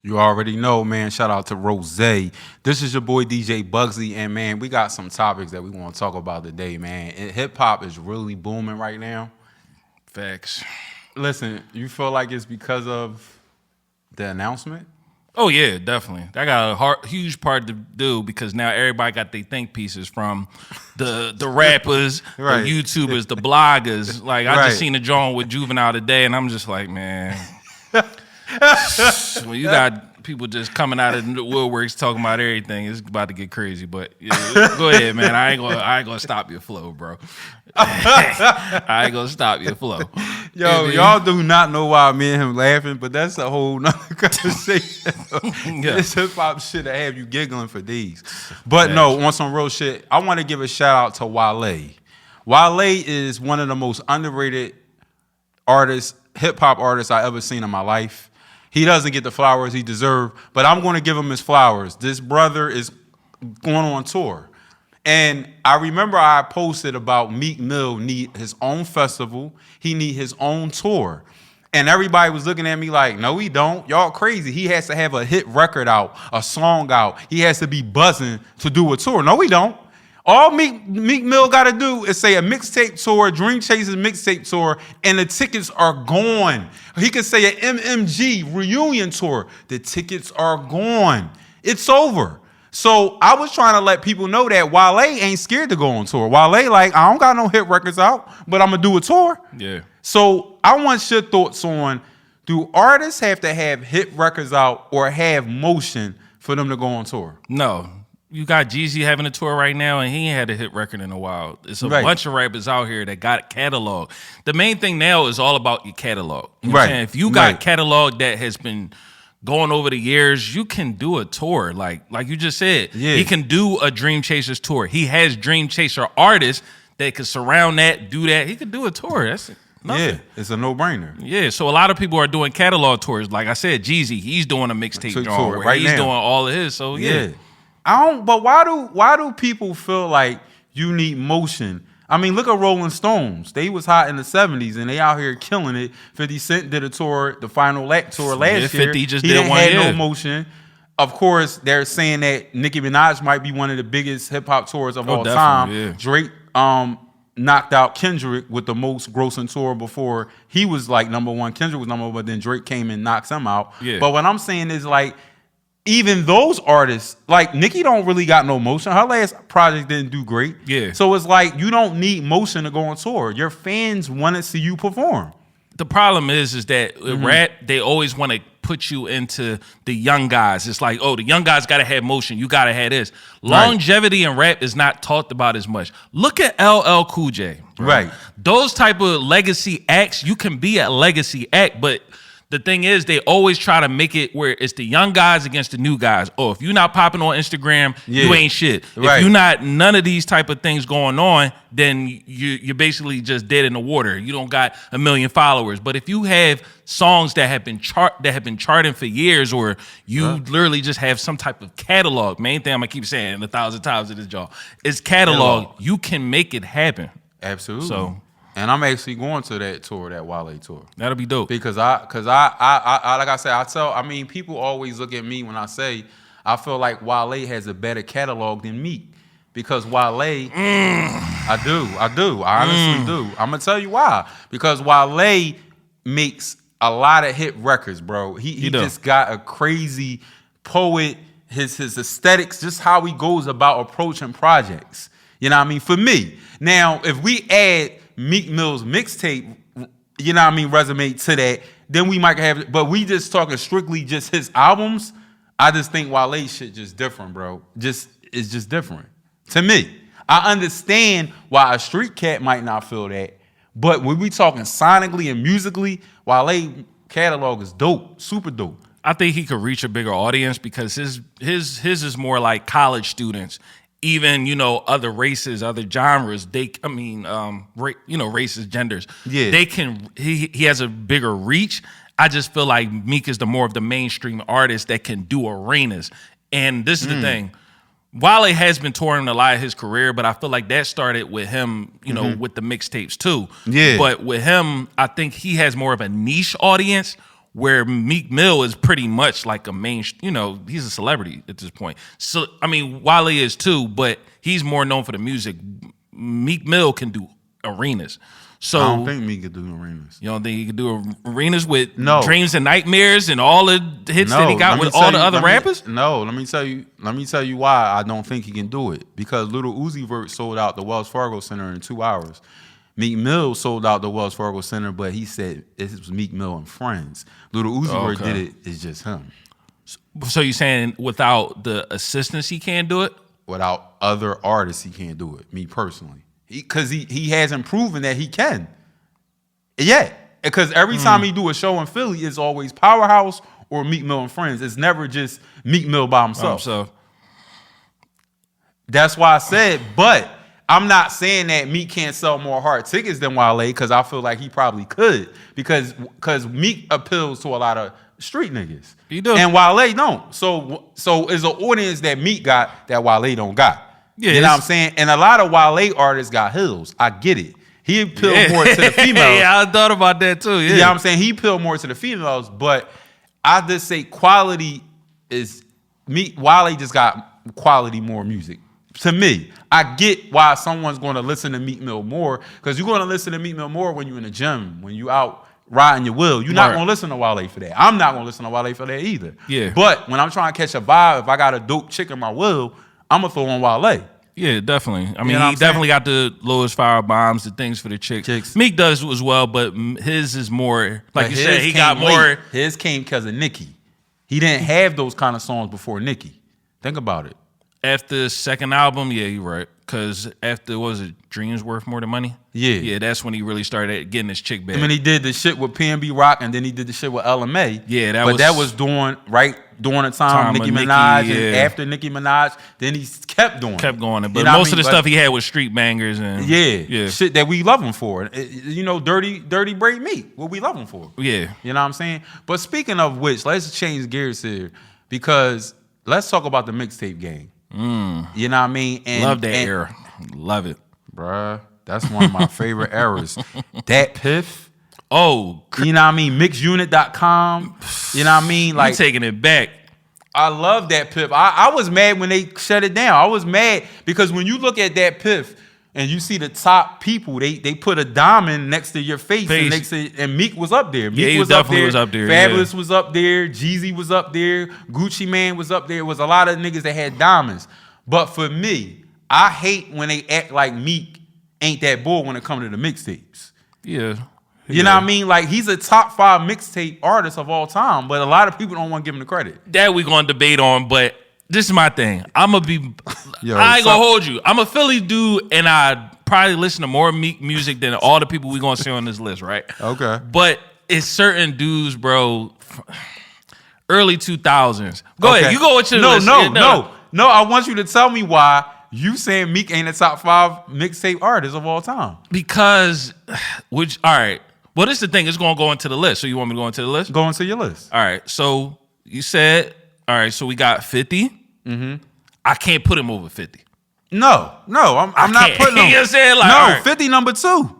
You already know, man. Shout out to Rose. This is your boy DJ Bugsy, and man, we got some topics that we want to talk about today, man. Hip hop is really booming right now. Facts. Listen, you feel like it's because of the announcement? Oh yeah, definitely. That got a huge part to do because now everybody got their think pieces from the rappers, right. the YouTubers, the bloggers. Like I just seen a joint with Juvenile today, and I'm just like, man. When you got people just coming out of the woodworks talking about everything, it's about to get crazy. But yeah, go ahead, man. I ain't gonna stop your flow, bro. I ain't gonna stop your flow. Yo, y'all do not know why me and him laughing, but that's a whole nother conversation. This hip hop shit that have you giggling for days. But no, on some real shit, I want to give a shout out to Wale. Wale is one of the most underrated artists, hip hop artists I ever seen in my life. He doesn't get the flowers he deserves, but I'm going to give him his flowers. This brother is going on tour. And I remember I posted about Meek Mill need his own festival. He need his own tour. And everybody was looking at me like, no, he don't. Y'all crazy. He has to have a hit record out, a song out. He has to be buzzing to do a tour. No, he don't. All Meek Mill got to do is say a mixtape tour, Dream Chasers mixtape tour, and the tickets are gone. He could say an MMG reunion tour. The tickets are gone. It's over. So I was trying to let people know that Wale ain't scared to go on tour. Wale like, I don't got no hit records out, but I'm going to do a tour. Yeah. So I want your thoughts on, do artists have to have hit records out or have motion for them to go on tour? No. You got Jeezy having a tour right now, and he ain't had a hit record in a while. It's a bunch of rappers out here that got catalog. The main thing now is all about your catalog. You know what I'm saying? If you got catalog that has been going over the years, you can do a tour. Like you just said, he can do a Dream Chasers tour. He has Dream Chaser artists that could surround that, do that. He could do a tour. That's nothing. Yeah, it's a no-brainer. Yeah, so a lot of people are doing catalog tours. Like I said, Jeezy, he's doing a mixtape tour where he's doing all of his. So yeah. But why do people feel like you need motion? I mean, look at Rolling Stones. They was hot in the 70s and they out here killing it. 50 Cent did a tour, the final tour last year. 50 just he did one had no motion. Of course, they're saying that Nicki Minaj might be one of the biggest hip hop tours of all time. Yeah. Drake knocked out Kendrick with the most grossing tour before he was like number one. Kendrick was number one, but then Drake came and knocks him out. Yeah. But what I'm saying is like, even those artists, like Nicki don't really got no motion. Her last project didn't do great. Yeah. So it's like you don't need motion to go on tour. Your fans want to see you perform. The problem is that rap, they always want to put you into the young guys. It's like, oh, the young guys got to have motion. You got to have this. Longevity in rap is not talked about as much. Look at LL Cool J. Bro. Right. Those type of legacy acts, you can be a legacy act, but the thing is, they always try to make it where it's the young guys against the new guys. Oh, if you're not popping on Instagram, you ain't shit. If you're not none of these type of things going on, then you're basically just dead in the water. You don't got 1 million followers. But if you have songs that have been charting for years, or you literally just have some type of catalog, main thing I'm gonna keep saying 1,000 times in this job is catalog. You can make it happen. Absolutely. So. And I'm actually going to that tour, that Wale tour. That'll be dope. Because I like I said, people always look at me when I say I feel like Wale has a better catalog than Meek. Because Wale, I honestly do. I'm gonna tell you why. Because Wale makes a lot of hit records, bro. He just got a crazy poet, his aesthetics, just how he goes about approaching projects. You know what I mean? For me. Now, if we add Meek Mill's mixtape, you know what I mean, resume to that, then we might have, but we just talking strictly just his albums. I just think Wale shit just different, bro. It's just different to me. I understand why a street cat might not feel that, but when we talking sonically and musically, Wale catalog is dope, super dope. I think he could reach a bigger audience because his is more like college students. Even, other races, other genres, races, genders. Yeah. They can, he has a bigger reach. I just feel like Meek is the more of the mainstream artist that can do arenas. And this is the thing. Wale has been touring a lot of his career, but I feel like that started with him, with the mixtapes too. Yeah. But with him, I think he has more of a niche audience, where Meek Mill is pretty much like a main, he's a celebrity at this point. So, I mean, Wale is too, but he's more known for the music. Meek Mill can do arenas. So I don't think Meek could do arenas. You don't think he could do arenas with Dreams and Nightmares and all the hits that he got with all the other rappers? No, let me tell you why I don't think he can do it. Because Lil Uzi Vert sold out the Wells Fargo Center in 2 hours. Meek Mill sold out the Wells Fargo Center, but he said it was Meek Mill and friends. Lil Uzi Vert did it. It's just him. So you're saying without the assistance he can't do it? Without other artists he can't do it. Me personally. Because he hasn't proven that he can yet. Because every time he do a show in Philly, it's always Powerhouse or Meek Mill and friends. It's never just Meek Mill by himself. That's why I said, but I'm not saying that Meek can't sell more hard tickets than Wale, because I feel like he probably could. Because Meek appeals to a lot of street niggas. He do. And Wale don't. So it's an audience that Meek got that Wale don't got. Yeah, you know what I'm saying? And a lot of Wale artists got hills. I get it. He appealed more to the females. Yeah, I thought about that too. Yeah. You know what I'm saying? He appealed more to the females, but I just say quality is Wale just got quality more music. To me, I get why someone's going to listen to Meek Mill more, because you're going to listen to Meek Mill more when you're in the gym, when you out riding your wheel. You're not going to listen to Wale for that. I'm not going to listen to Wale for that either. Yeah. But when I'm trying to catch a vibe, if I got a dope chick in my wheel, I'm going to throw on Wale. Yeah, definitely. I mean, he definitely got the lowest fire bombs, the things for the chicks. Meek does as well, but his is more, like you said, he got more. His came because of Nicki. He didn't have those kind of songs before Nicki. Think about it. After the second album, yeah, you're right. Because after, what was it, Dreams Worth More Than Money? Yeah. Yeah, that's when he really started getting his chick back. I mean, he did the shit with P&B Rock, and then he did the shit with LMA. Yeah, that was during the time Nicki Minaj, and after Nicki Minaj, then he kept doing it. But most of the stuff he had was street bangers and shit that we love him for. Dirty Braid Meat, what we love him for. Yeah. You know what I'm saying? But speaking of which, let's change gears here, because let's talk about the mixtape game. You know what I mean? Love that era. Love it. Bruh, that's one of my favorite eras. Dat Piff. Oh. You know what I mean? Mixunit.com. You know what I mean? Like, you taking it back. I love Dat Piff. I was mad when they shut it down. I was mad because when you look at Dat Piff and you see the top people, they put a diamond next to your face. And Meek was up there. Meek was up there. Fabulous was up there. Jeezy was up there. Gucci Mane was up there. It was a lot of niggas that had diamonds. But for me, I hate when they act like Meek ain't that bull when it comes to the mixtapes. Yeah. You know what I mean? Like, he's a top 5 mixtape artist of all time, but a lot of people don't want to give him the credit. That we gonna debate on, but this is my thing. I ain't gonna hold you. I'm a Philly dude, and I probably listen to more Meek music than all the people we gonna see on this list, right? Okay. But it's certain dudes, bro, early 2000s. Go ahead. You go with your list. No, I want you to tell me why you saying Meek ain't a top 5 mixtape artist of all time. Because, all right. Well, this is the thing. It's going to go into the list. So you want me to go into the list? Go into your list. All right. So you said, all right, so we got 50. Mm-hmm. I can't put him over 50. No, I'm not putting him. You know what I'm saying? Like, no, right. 50 number 2. All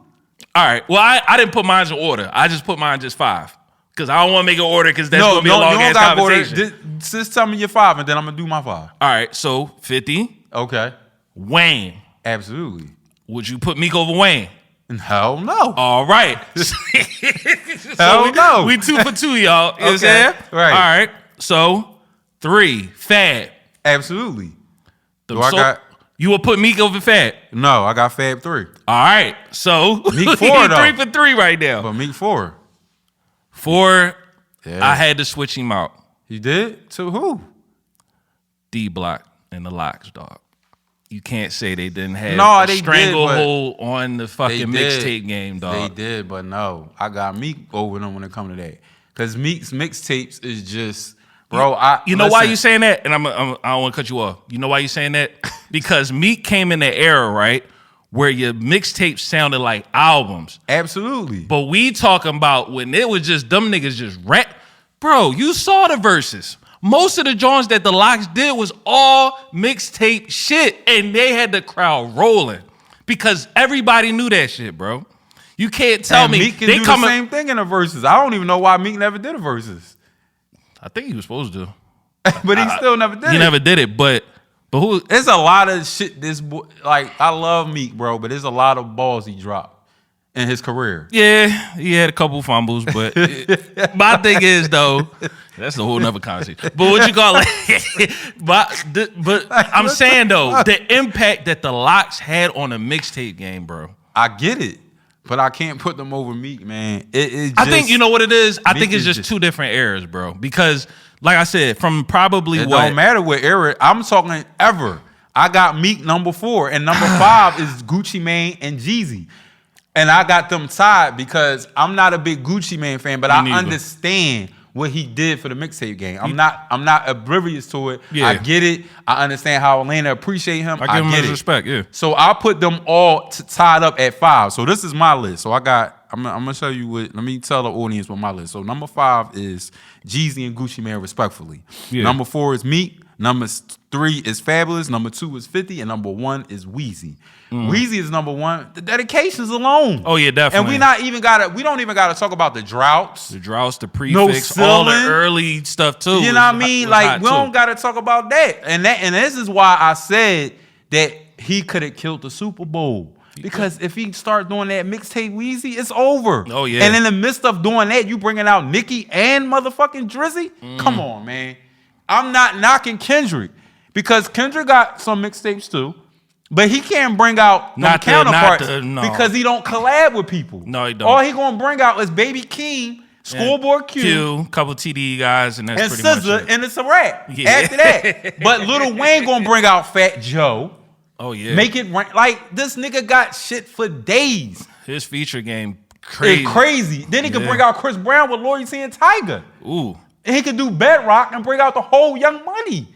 right. Well, I didn't put mine in order. I just put mine just 5. Because I don't want to make an order because that's going to be a long-ass conversation. Just tell me your 5 and then I'm going to do my 5. All right. So 50. Okay. Wayne. Absolutely. Would you put Meek over Wayne? Hell no. All right. Hell no. We 2 for 2, y'all. You know what I'm saying? Right. All right. So 3, Fab. Absolutely. You will put Meek over Fab? No, I got Fab 3. All right. So Meek 4 though. 3 for 3 right now. But Meek 4. 4, I had to switch him out. You did? To who? D Block and the Locks, dog. You can't say they didn't have a stranglehold on the fucking mixtape game, dog. They did, but no. I got Meek over them when it comes to that. Because Meek's mixtapes is just, bro, You know why you saying that? And I don't want to cut you off. You know why you saying that? Because Meek came in the era, right, where your mixtapes sounded like albums. Absolutely. But we talking about when it was just them niggas just rap. Bro, you saw the verses. Most of the joints that the Locks did was all mixtape shit, and they had the crowd rolling because everybody knew that shit, bro. You can't tell me Meek can do the same thing in the verses. I don't even know why Meek never did a verses. I think he was supposed to, but he still never did it. He never did it, but who? There's a lot of shit. This boy, like, I love Meek, bro, but there's a lot of balls he dropped in his career. Yeah, he had a couple fumbles, but my thing is though, that's a whole nother conversation. But what you call it? but I'm saying though, the impact that the Locks had on the mixtape game, bro. I get it, but I can't put them over Meek, man. I think you know what it is. I think it's just two different eras, bro. Because, like I said, from probably it don't matter what era. I'm talking ever. I got Meek number 4, and number 5 is Gucci Mane and Jeezy, and I got them tied because I'm not a big Gucci Mane fan, but I understand what he did for the mixtape game. I'm not oblivious to it. Yeah. I get it. I understand how Atlanta appreciate him. I give him his respect. Yeah. So I put them all tied up at 5. So this is my list. So I'm gonna show you what. Let me tell the audience what my list. So number 5 is Jeezy and Gucci Mane, respectfully. Yeah. Number 4 is Meek. Number 3 is Fabulous. Number 2 is 50, and number 1 is Weezy. Weezy is number 1. The dedications alone. Oh yeah, definitely. And we don't even gotta talk about the droughts. The droughts, the prefix, all the early stuff too. You know what I mean? Like, we don't gotta talk about that. And this is why I said that he could have killed the Super Bowl. Because if he start doing that mixtape Weezy, it's over. Oh yeah. And in the midst of doing that, you bringing out Nicki and motherfucking Drizzy? Come on, man. I'm not knocking Kendrick because Kendrick got some mixtapes too, but he can't bring out no counterparts because he don't collab with people. No, he don't. All he gonna bring out is Baby Keem, Schoolboy Q, couple TDE guys, and that's and pretty SZA, much it. and it's a wrap. Yeah. After that, but Lil Wayne gonna bring out Fat Joe. Oh yeah, make it like this nigga got shit for days. His feature game crazy. It's crazy. Then he could bring out Chris Brown with Loyalty and Tiger. Ooh. And he could do Bedrock and bring out the whole Young Money.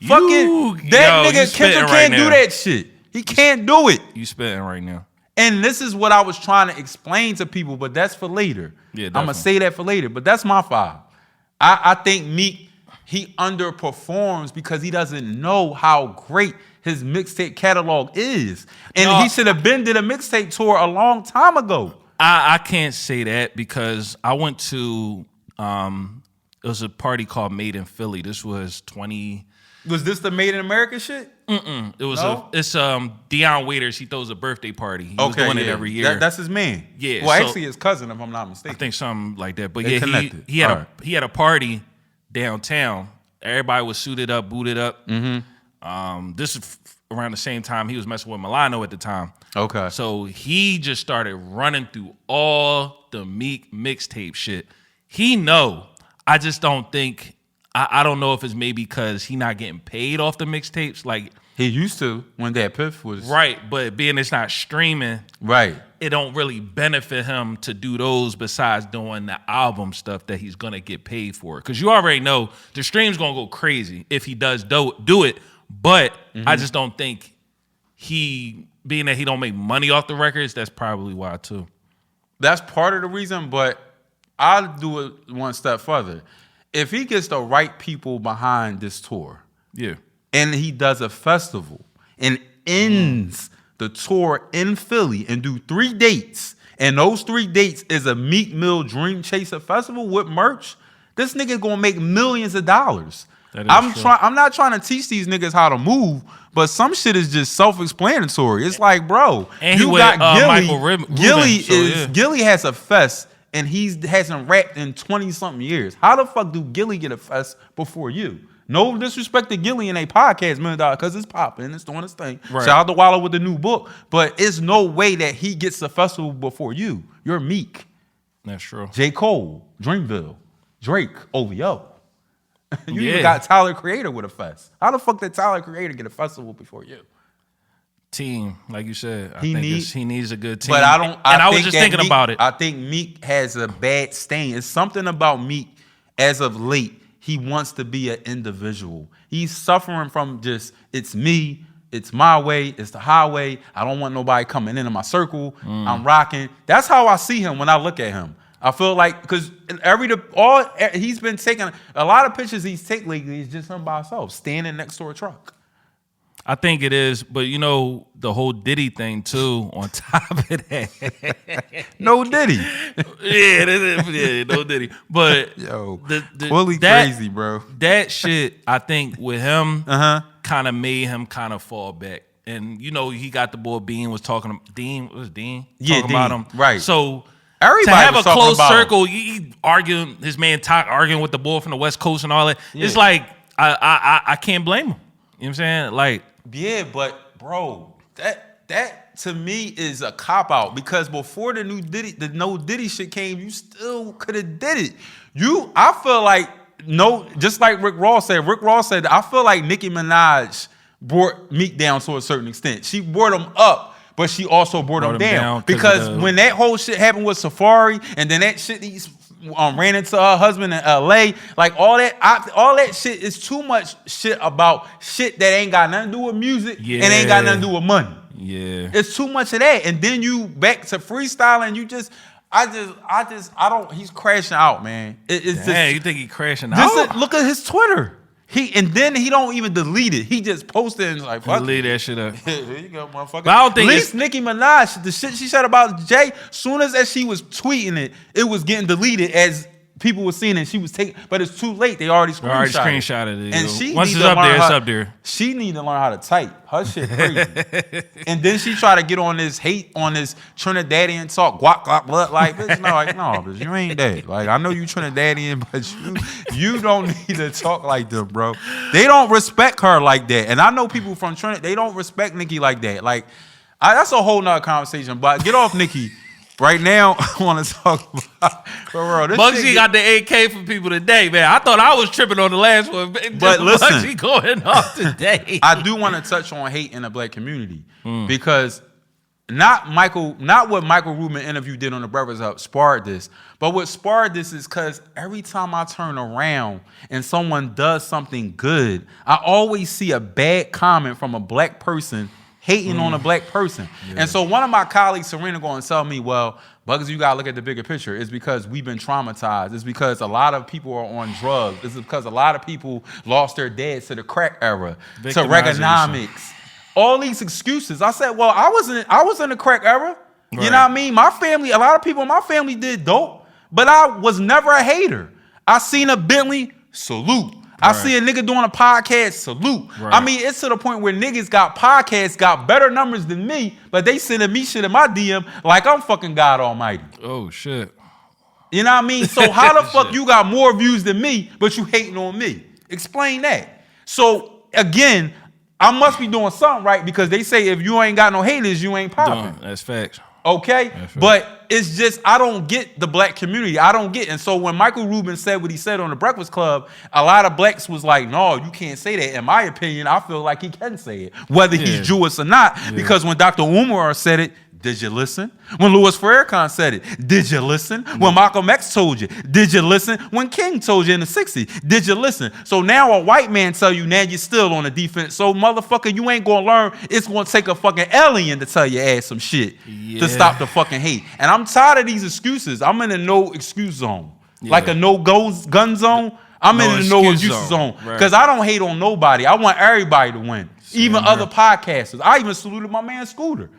Nigga Kendrick can't do that shit. He can't do it. You spitting right now. And this is what I was trying to explain to people, but that's for later. Yeah, I'm gonna say that for later, but that's my 5. I think Meek, he underperforms because he doesn't know how great his mixtape catalog is. And he should have been did a mixtape tour a long time ago. I can't say that because I went to it was a party called Made in Philly. This was 20. Was this the Made in America shit? It was it's Deion Waiters. He throws a birthday party. He was doing it every year. That's his man. Yeah. Well, actually his cousin, if I'm not mistaken. I think something like that. But he had a party downtown. Everybody was suited up, booted up. This is around the same time he was messing with Milano at the time. Okay. So he just started running through all the Meek mixtape shit. He know. I just don't think. I don't know if it's maybe because he not getting paid off the mixtapes. Like he used to when that Piff was right, but being it's not streaming, right, it don't really benefit him to do those besides doing the album stuff that he's gonna get paid for. Because you already know the stream's gonna go crazy if he does do it. But I just don't think being that he don't make money off the records. That's probably why too. That's part of the reason, but I'll do it one step further. If he gets the right people behind this tour, and he does a festival and ends the tour in Philly and do 3 dates, and those 3 dates is a Meek Mill Dream Chaser festival with merch, this nigga gonna make millions of dollars. I'm not trying to teach these niggas how to move, but some shit is just self-explanatory. It's like, bro, and you got Gilly. Gilly has a fest. And he hasn't rapped in 20-something years. How the fuck do Gilly get a fest before you? No disrespect to Gilly in a podcast, $1 million, because it's popping, it's doing its thing. Right. Shout out to Wallow with the new book. But it's no way that he gets a festival before you. You're Meek. That's true. J. Cole, Dreamville, Drake, OVO. You even got Tyler Creator with a fest. How the fuck did Tyler Creator get a festival before you? Team, like you said, he needs a good team. But I was just thinking about it. I think Meek has a bad stain. It's something about Meek as of late. He wants to be an individual. He's suffering from just, it's me, it's my way, it's the highway. I don't want nobody coming into my circle. I'm rocking. That's how I see him when I look at him. I feel like, because he's been taking, a lot of pictures he's taken lately is just him by himself, standing next to a truck. I think it is, but you know the whole Diddy thing too. On top of that, no Diddy. yeah, no Diddy. But yo, that, crazy, bro. That shit, I think, with him, kind of made him kind of fall back. And you know, he got the boy Bean was talking. Dean was Dean talking Dean, about him, right? So. Everybody to have was a close circle, him. he arguing his man arguing with the boy from the West Coast and all that. Yeah. It's like I can't blame him. You know what I'm saying? Like, yeah, but bro, that to me is a cop out because before the no Diddy shit came, you still could have did it. I feel like just like Rick Ross said. Rick Ross said I feel like Nicki Minaj brought Meek down to a certain extent. She brought him up. But she also brought him down because when that whole shit happened with Safari, and then that shit ran into her husband in L.A., like all that shit is too much shit about shit that ain't got nothing to do with music and ain't got nothing to do with money. Yeah, it's too much of that, and then you back to freestyling. He's crashing out, man. You think he crashing out? Look at his Twitter. Then he don't even delete it. He just posted and like, fuck. Delete that shit up. Here you go, motherfucker. But I don't think at least Nicki Minaj, the shit she said about Jay, soon as she was tweeting it was getting deleted as people were seeing it. She was taking, but it's too late. They already screenshotted it. And once it's up there, it's up there. She need to learn how to type. Her shit crazy. And then she try to get on this hate on this Trinidadian talk, guac guac blood. Like, bitch, no, bitch, you ain't that. Like, I know you Trinidadian, but you don't need to talk like them, bro. They don't respect her like that. And I know people from Trinidad, they don't respect Nicki like that. Like, that's a whole nother conversation. But get off Nicki. Right now, I want to talk about Bugsy got the AK for people today, man. I thought I was tripping on the last one, but listen, Bugsy going off today. I do want to touch on hate in the black community because not what Michael Rubin interview did on the Breakfast Club sparred this, but what sparred this is because every time I turn around and someone does something good, I always see a bad comment from a black person hating on a black person. Yeah. And so one of my colleagues, Serena, going to tell me, well, Bugsy, you got to look at the bigger picture. It's because we've been traumatized. It's because a lot of people are on drugs. It's because a lot of people lost their dads to the crack era, to Reaganomics. All these excuses. I said, well, I was in the crack era. Right. You know what I mean? My family, a lot of people in my family did dope, but I was never a hater. I seen a Bentley, salute. I see a nigga doing a podcast, salute. Right. I mean, it's to the point where niggas got podcasts, got better numbers than me, but they sending me shit in my DM like I'm fucking God Almighty. Oh, shit. You know what I mean? So how the fuck you got more views than me, but you hating on me? Explain that. So, again, I must be doing something right because they say if you ain't got no haters, you ain't popping. That's facts. Okay? But it's just, I don't get the black community. I don't get. And so when Michael Rubin said what he said on the Breakfast Club, a lot of blacks was like, no, you can't say that. In my opinion, I feel like he can say it, whether he's Jewish or not. Because when Dr. Umar said it, did you listen? When Louis Farrakhan said it, did you listen? When Malcolm X told you, did you listen? When King told you in the 60s, did you listen? So now a white man tell you, now you're still on the defense. So motherfucker, you ain't gonna learn. It's gonna take a fucking alien to tell your ass some shit to stop the fucking hate. And I'm tired of these excuses. I'm in a no excuse zone. Like a no gun zone. I'm in the no excuse zone. Because I don't hate on nobody. I want everybody to win. Even other podcasters. I even saluted my man Scooter.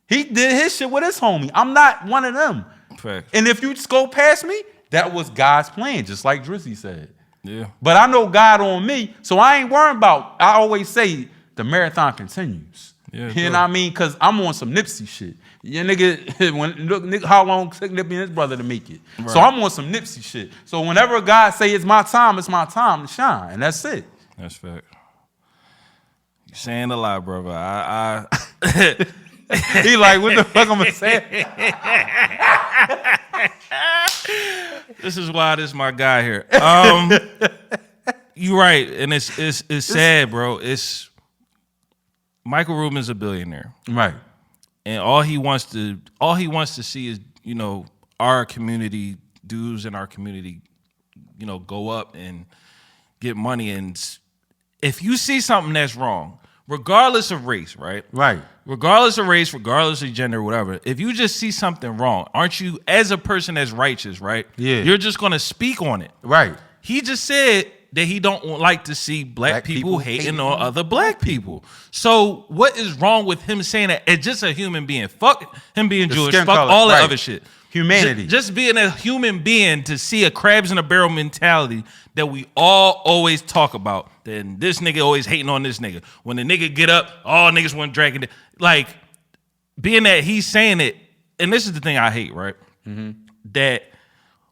He did his shit with his homie. I'm not one of them. Fact. And if you just go past me, that was God's plan, just like Drizzy said. Yeah. But I know God on me, so I ain't worrying about, I always say the marathon continues. Yeah, you know what I mean? Because I'm on some Nipsey shit. Yeah, nigga, how long took Nipsey and his brother to make it? Right. So I'm on some Nipsey shit. So whenever God say it's my time to shine. And that's it. That's fact. You're saying a lot, brother. I He like, what the fuck am I saying? This is why this is my guy here. You're right, and it's sad, bro. It's Michael Rubin's a billionaire, right? And all he wants to see is, you know, our community, dudes in our community, you know, go up and get money. And if you see something that's wrong, regardless of race, right? Right. Regardless of race, regardless of gender, whatever, if you just see something wrong, aren't you, as a person that's righteous, right? Yeah. You're just going to speak on it. Right. He just said that he don't like to see black people hating on other black people. So what is wrong with him saying that? It's just a human being. Fuck him being Jewish. Fuck color. All that other shit. Humanity. Just being a human being, to see a crabs in a barrel mentality that we all always talk about. Then this nigga always hating on this nigga. When the nigga get up, all niggas want to drag it. Like, being that he's saying it, and this is the thing I hate, right? That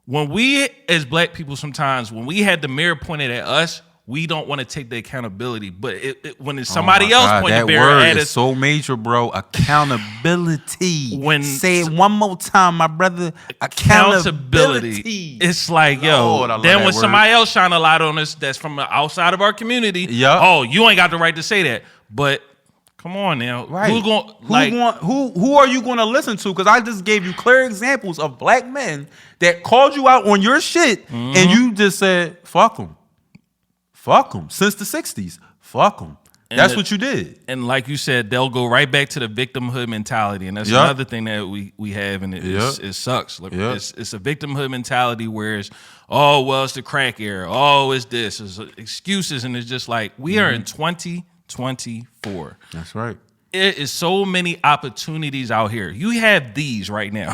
when we as black people, sometimes when we had the mirror pointed at us, we don't want to take the accountability. But when it's somebody else pointing the mirror at us, so major, bro. Accountability. Say it one more time, my brother. Accountability. It's like, yo. Then when somebody else shine a light on us, that's from outside of our community. Oh, you ain't got the right to say that. But come on now. Right. Who are you going to listen to? Because I just gave you clear examples of black men that called you out on your shit, and you just said, fuck them. Fuck them. Since the 60s. Fuck them. That's what you did. And like you said, they'll go right back to the victimhood mentality. And that's another thing that we have, and it sucks. It's a victimhood mentality where it's, oh, well, it's the crack era. Oh, it's this. It's excuses. And it's just like, we are in 2024. That's right. It is so many opportunities out here. You have these right now.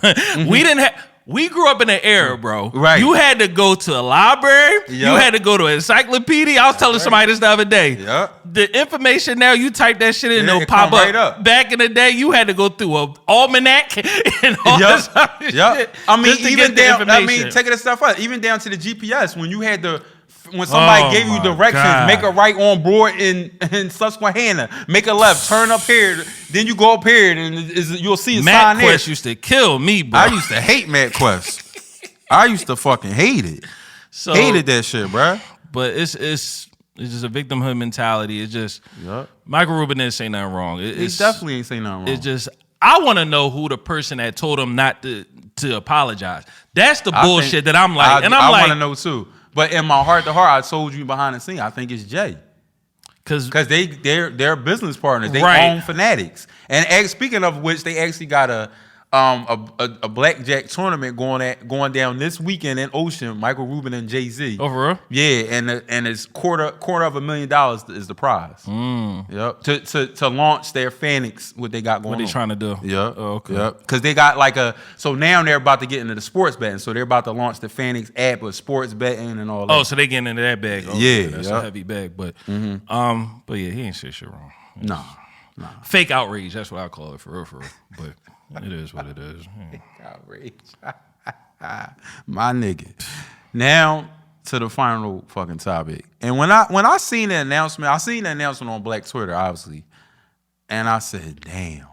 We grew up in an era, bro. Right. You had to go to a library. You had to go to an encyclopedia. I was telling somebody this the other day. The information now, you type that shit in, it'll pop up. Right up. Back in the day, you had to go through an almanac and all this other shit. I mean, even down. Take it stuff out. Even down to the GPS, when you had to. When somebody gave you directions, make a right on board in Susquehanna, make a left, turn up here, then you go up here, and you'll see a sign there. MapQuest used to kill me, bro. I used to hate MapQuest. I used to fucking hate it. Hated that shit, bro. But it's just a victimhood mentality. It's just Michael Rubin didn't say nothing wrong. He definitely ain't say nothing wrong. It's just, I want to know who the person that told him not to apologize. That's the bullshit that I'm like. I want to know too. But in my heart to heart, I told you behind the scene, I think it's Jay. Because they're business partners. They own Fanatics. And speaking of which, they actually got a blackjack tournament going down this weekend in Ocean. Michael Rubin and Jay-Z. Oh, for real? Yeah, and it's quarter of $1,000,000 is the prize. Yep. To launch their Fanatics, what they got going on. What they trying to do? Yep. Oh, okay. Yep. Because they got so now they're about to get into the sports betting. So they're about to launch the Fanatics app with sports betting and all that. Oh, so they getting into that bag. Oh, yeah. That's a heavy bag. But but yeah, he ain't say shit wrong. Nah. Fake outrage. That's what I call it, for real. But it is what it is. Outrage. My nigga. Now to the final fucking topic. And when I seen the announcement, on Black Twitter, obviously, and I said, damn,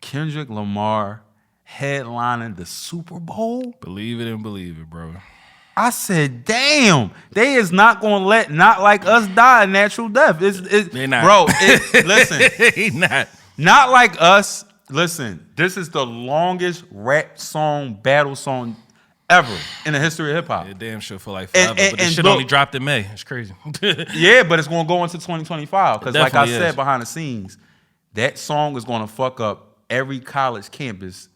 Kendrick Lamar headlining the Super Bowl? Believe it and believe it, bro. I said, damn, they is not going to let Not Like Us die a natural death. They're not. Bro, listen. He not. Not Like Us, listen, this is the longest rap song, battle song ever in the history of hip-hop. Yeah, damn sure for like forever, but this shit only dropped in May. It's crazy. Yeah, but it's going to go into 2025 because like I said behind the scenes, that song is going to fuck up every college campus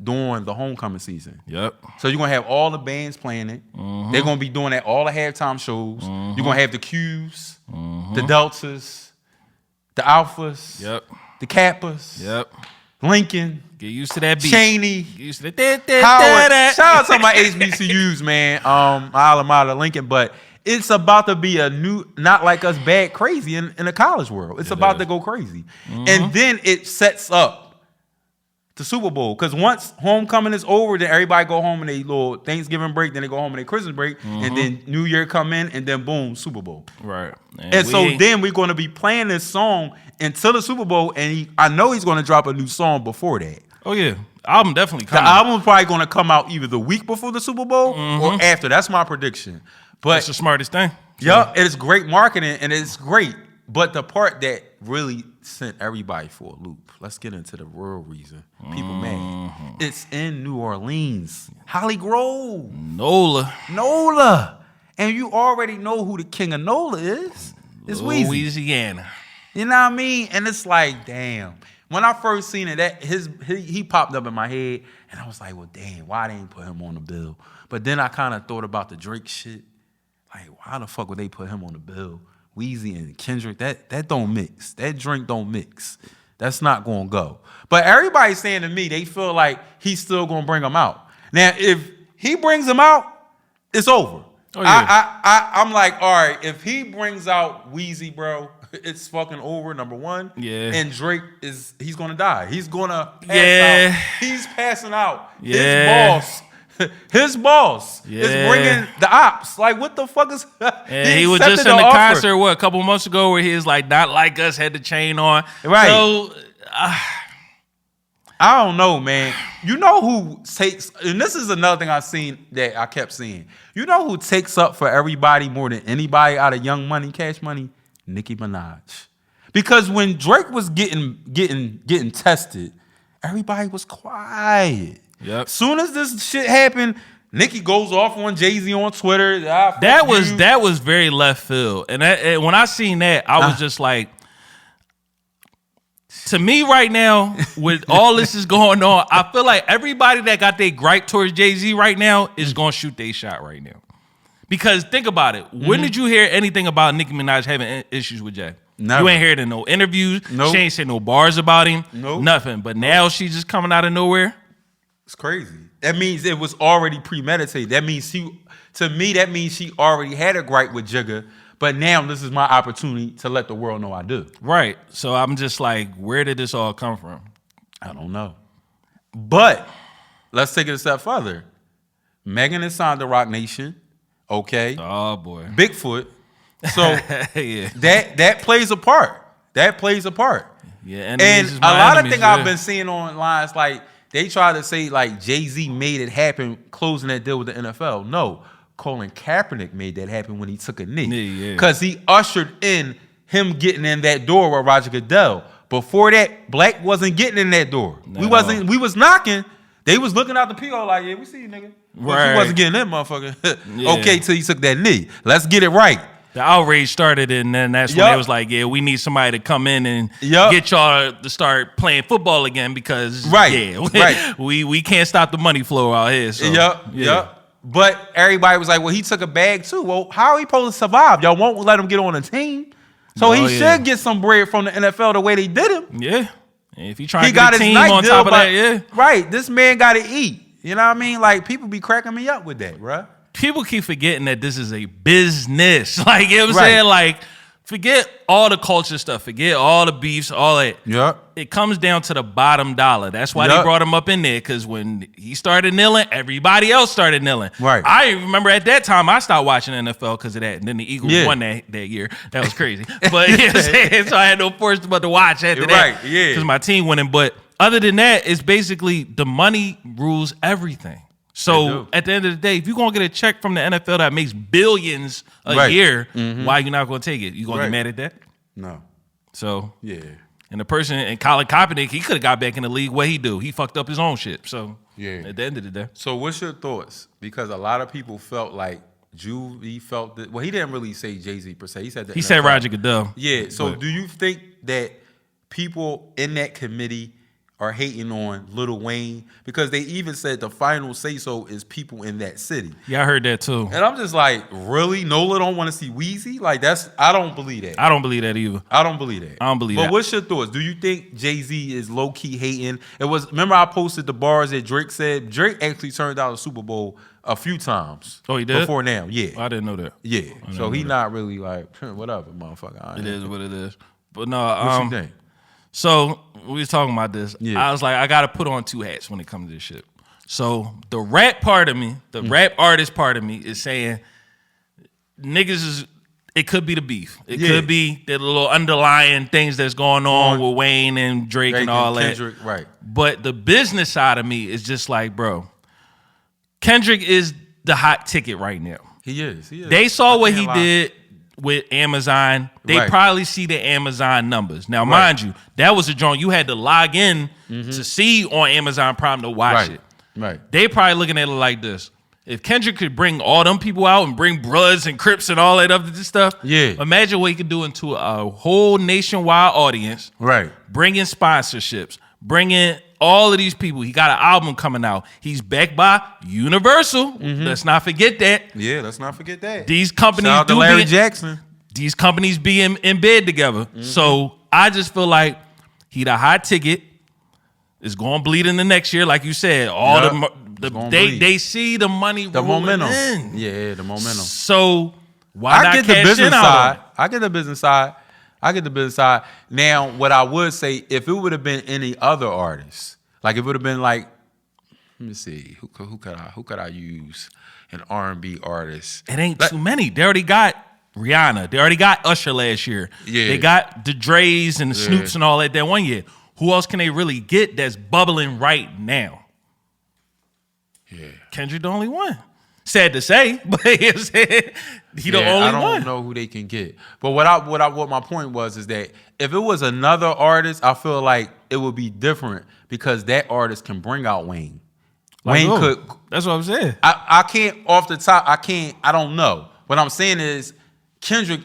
during the homecoming season. Yep. So you're going to have all the bands playing it. They're going to be doing that all the halftime shows. You're going to have the Qs, the Deltas, the Alphas, the Kappas, Lincoln. Get used to that beat. Cheney. Get used to that. Howard. Shout out to my HBCUs, man. Lamar, Lincoln. But it's about to be a new Not Like Us bad crazy in the college world. It's about to go crazy. And then it sets up the Super Bowl. Because once homecoming is over, then everybody go home and they little Thanksgiving break, then they go home and they Christmas break, and then New Year come in, and then boom, Super Bowl. Right. And so then we're going to be playing this song until the Super Bowl, and I know he's going to drop a new song before that. Oh, yeah. Album definitely coming. The album's probably going to come out either the week before the Super Bowl or after. That's my prediction. But that's the smartest thing. Yeah, it's great marketing, and it's great. But the part that really sent everybody for a loop, let's get into the real reason people mad. It's in New Orleans. Holly Grove. NOLA. And you already know who the king of NOLA is. It's Weezy. Louisiana. You know what I mean? And it's like, damn. When I first seen it, he popped up in my head, and I was like, well, damn, why they ain't put him on the bill? But then I kind of thought about the Drake shit. Like, why the fuck would they put him on the bill? Weezy and Kendrick, that don't mix. That drink don't mix. That's not gonna go. But everybody's saying to me, they feel like he's still gonna bring them out. Now, if he brings them out, it's over. Oh, yeah. I'm like, all right, if he brings out Weezy, bro, it's fucking over, number one. Yeah. And Drake he's gonna die. He's gonna pass out. He's passing out. Yeah. His boss is bringing the ops. Like, what the fuck is... he was just in the concert, a couple months ago where he was like, not like us, had the chain on. Right. So... I don't know, man. You know who takes... And this is another thing I kept seeing. You know who takes up for everybody more than anybody out of Young Money, Cash Money? Nicki Minaj. Because when Drake was getting tested, everybody was quiet. Yep. Soon as this shit happened, Nicki goes off on Jay-Z on Twitter. That was very left field. And when I seen that, I was just like, to me right now, with all this is going on, I feel like everybody that got their gripe towards Jay-Z right now is going to shoot their shot right now. Because think about it. When did you hear anything about Nicki Minaj having issues with Jay? Never. You ain't heard in no interviews. Nope. She ain't said no bars about him. Nope. Nothing. But now she's just coming out of nowhere. It's crazy. That means it was already premeditated. That means she already had a gripe with Jigga, but now this is my opportunity to let the world know I do. Right. So I'm just like, where did this all come from? I don't know. But let's take it a step further. Megan is signed to Rock Nation. Okay. Oh boy. Bigfoot. So that plays a part. That plays a part. Yeah. And a lot of things I've been seeing online is like, they try to say like Jay-Z made it happen closing that deal with the NFL. No, Colin Kaepernick made that happen when he took a knee. Because he ushered in him getting in that door with Roger Goodell. Before that, Black wasn't getting in that door. No. We was knocking. They was looking out the PO like, yeah, we see you, nigga. But he wasn't getting in, motherfucker. Okay, till he took that knee. Let's get it right. The outrage started, and then that's when it was like, yeah, we need somebody to come in and get y'all to start playing football again because we can't stop the money flow out here. So, But everybody was like, well, he took a bag too. Well, how are he supposed to survive? Y'all won't let him get on a team. So he should get some bread from the NFL the way they did him. Yeah. If he trying to get a team on top of that, Right. This man got to eat. You know what I mean? Like, people be cracking me up with that, bruh. People keep forgetting that this is a business. Like, you know what I'm saying? Like, forget all the culture stuff. Forget all the beefs, all that. Yeah. It comes down to the bottom dollar. That's why they brought him up in there, because when he started kneeling, everybody else started kneeling. Right. I remember at that time, I stopped watching NFL because of that. And then the Eagles won that year. That was crazy. But, you know what I'm saying? So I had no force but to watch after that. Right, because my team winning. But other than that, it's basically the money rules everything. So at the end of the day, if you're going to get a check from the NFL that makes billions a year, why are you not going to take it? You going to get mad at that? No. So, and the person in Colin Kaepernick, he could have got back in the league. What he do? He fucked up his own shit. So at the end of the day. So what's your thoughts? Because a lot of people felt like Juvie felt that, well, he didn't really say Jay-Z per se. He said Roger Goodell. Yeah. So do you think that people in that committee are hating on Lil Wayne? Because they even said the final say-so is people in that city. Yeah, I heard that too. And I'm just like, really? Nola don't want to see Weezy? Like, I don't believe that. I don't believe that either. I don't believe that. I don't believe that. But what's your thoughts? Do you think Jay-Z is low-key hating? Remember I posted the bars that Drake said? Drake actually turned out a Super Bowl a few times. Oh, he did? Before now, yeah. I didn't know that. Yeah. So he not really like, whatever, motherfucker. It is what it is. But no, what you think? So we was talking about this. Yeah. I was like, I got to put on two hats when it comes to this shit. So the rap part of me, the rap artist part of me is saying niggas it could be the beef. It could be the little underlying things that's going on with Wayne and Drake and all that. Kendrick, right. But the business side of me is just like, bro, Kendrick is the hot ticket right now. He is. They saw what he did with Amazon. They probably see the Amazon numbers. Now, mind you, that was a joint you had to log in to see on Amazon Prime to watch it. Right. They probably looking at it like this. If Kendrick could bring all them people out and bring Bloods and Crips and all that other stuff, imagine what he could do into a whole nationwide audience. Right. Bringing sponsorships, Bring in all of these people. He got an album coming out. He's backed by Universal. Let's not forget that. Yeah, let's not forget that. These companies Shout out to Larry Jackson. These companies be in bed together. So I just feel like he the hot ticket. Is going to bleed in the next year, like you said. They see the money, the momentum. In. Yeah, the momentum. So why not get the cash business in side? out I get the business side. Now, what I would say, if it would have been any other artist, like it would have been like, let me see, who could I use an R&B artist? It ain't too many. They already got Rihanna. They already got Usher last year. Yeah. They got the Dre's and the Snoops and all that 1 year. Who else can they really get that's bubbling right now? Yeah. Kendrick the only one. Sad to say, but he the only one. I don't know who they can get. But what my point was is that if it was another artist, I feel like it would be different because that artist can bring out Wayne. Like Wayne could. That's what I'm saying. I can't off the top. I don't know. What I'm saying is Kendrick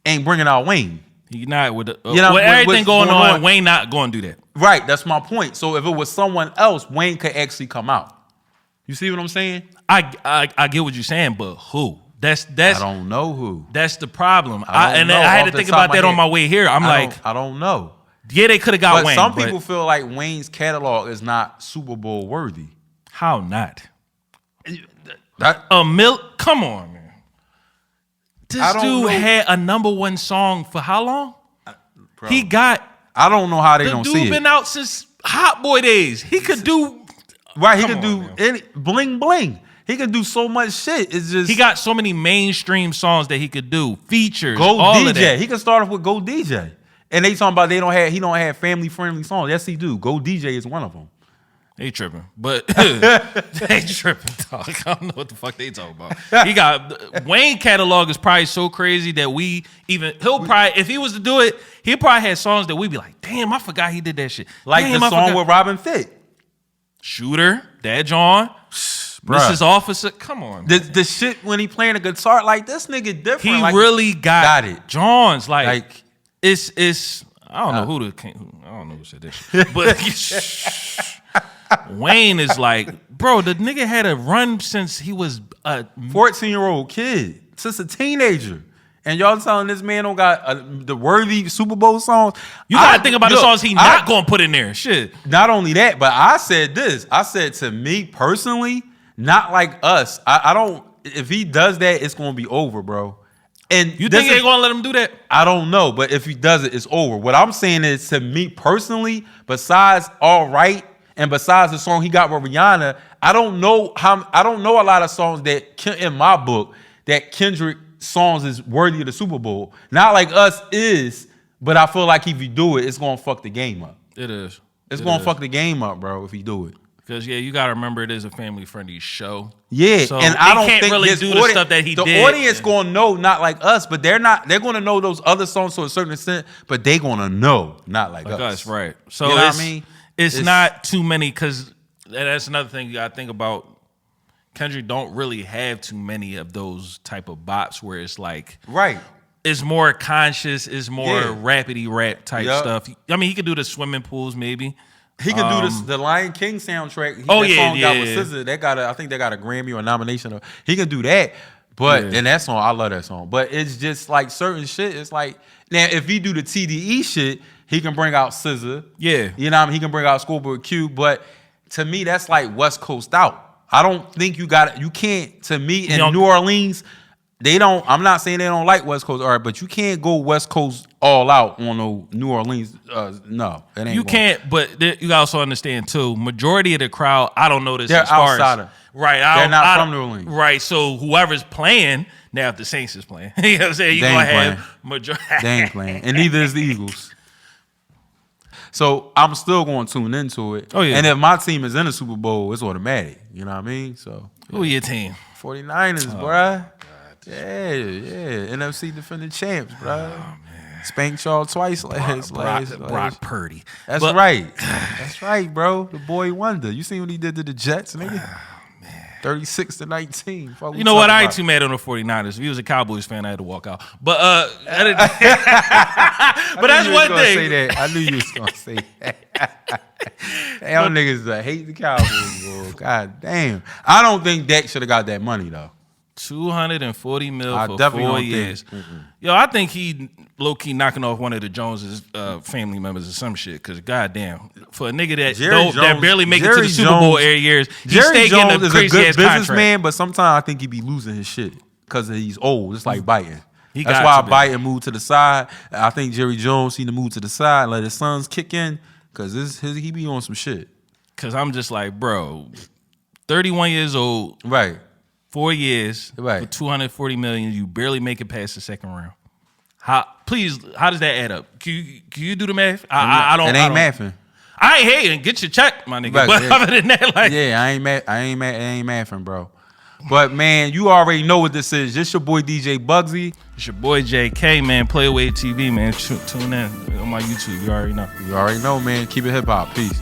ain't bringing out Wayne. He not with with everything going on. Wayne not going to do that. Right, that's my point. So if it was someone else, Wayne could actually come out. You see what I'm saying? I get what you're saying, but who? That's I don't know who. That's the problem. I had to think about that on my way here. I don't know. Yeah, they could have got Wayne. Some people feel like Wayne's catalog is not Super Bowl worthy. How not? That come on, man. This dude had a #1 song for how long? Bro, he got. I don't know how they don't see it. The dude been out since Hot Boy days. He could do. Right, he could do any bling bling. He could do so much shit. It's just he got so many mainstream songs that he could do features. Go all DJ. Of that. He could start off with Go DJ, and they talking about he don't have family friendly songs. Yes, he do. Go DJ is one of them. They tripping, but they tripping, dog. I don't know what the fuck they talking about. He got Wayne catalog is probably so crazy that he'll probably if he was to do it, he probably had songs that we'd be like, damn, I forgot he did that shit. Like damn, the song with Robin Thicke. Shooter, Dad John, Mrs. Officer. Come on, the shit when he playing a guitar like this nigga different. He like, really got it. John's like it's. I don't know I don't know who said this, shit, but Wayne is like, bro. The nigga had a run since he was a 14-year-old kid, since a teenager. And y'all telling this man don't got the worthy Super Bowl songs? You gotta think about the songs he not gonna put in there. Shit. Not only that, but I said this. I said to me personally, not like us. I don't. If he does that, it's gonna be over, bro. And you think they gonna let him do that? I don't know, but if he does it, it's over. What I'm saying is, to me personally, besides All Right and besides the song he got with Rihanna, I don't know a lot of songs that in my book that Kendrick songs is worthy of the Super Bowl. Not like Us is, but I feel like if you do it, it's gonna fuck the game up. It is. It's gonna fuck the game up, bro, if you do it. Because you gotta remember it is a family friendly show. Yeah, so and I don't can't think really do the stuff that he did. The audience gonna know, not like us, but they're gonna know those other songs to a certain extent, but they gonna know, not like us. Right. So you know what I mean? It's not too many, because that's another thing you gotta think about. Kendrick don't really have too many of those type of bops where it's like it's more conscious, it's more rapidy rap type stuff. I mean, he could do the swimming pools maybe. He could do this, the Lion King soundtrack. Song got with SZA. I think they got a Grammy or a nomination. He can do that. But and that song, I love that song. But it's just like certain shit. It's like now if he do the TDE shit, he can bring out SZA. Yeah, you know what I mean. He can bring out Schoolboy Q. But to me, that's like West Coast out. I don't think you can't, to me, in New Orleans, they don't, I'm not saying they don't like West Coast art, but you can't go West Coast all out on no New Orleans. No, it ain't. You can't, but you also understand too, majority of the crowd, I don't know this they're as far outsider. As, right. They're not from New Orleans. Right, so whoever's playing, now if the Saints is playing, you know what I'm saying? You're going to have majority. They ain't playing, and neither is the Eagles. So I'm still going to tune into it. Oh, yeah. And if my team is in the Super Bowl, it's automatic. You know what I mean? So who your team? 49ers, bruh. Yeah. NFC defending champs, bruh. Oh, man. Spanked y'all twice last. Brock Purdy. Right. That's right, bro. The boy wonder. You seen what he did to the Jets, nigga? Man. 36-19. Fuck You know what? I ain't too mad on the 49ers. If he was a Cowboys fan, I had to walk out. But but that's one thing. I knew you was gonna say that. Y'all niggas hate the Cowboys, bro. God damn. I don't think Dak should have got that money though. $240 million for 4 years. Yo, I think he low-key knocking off one of the Joneses' family members or some shit. Cause goddamn, for a nigga that barely make it to the Super Bowl every years, he's staying getting a crazy ass businessman. But sometimes I think he be losing his shit because he's old. It's like Biden. That's why Biden moved to the side. I think Jerry Jones seen to move to the side, let his sons kick in, cause he be on some shit. Cause I'm just like, bro, 31 years old, right? 4 years, right? For $240 million, you barely make it past the second round. How does that add up? Can you do the math? I don't. It ain't mathing. I ain't hating. Get your check, my nigga. Right, but other than that, like, yeah, I ain't mathing, bro. But man, you already know what this is. This your boy DJ Bugsy. It's your boy JK, man. Play Away TV, man. Tune in on my YouTube. You already know. You already know, man. Keep it hip hop. Peace.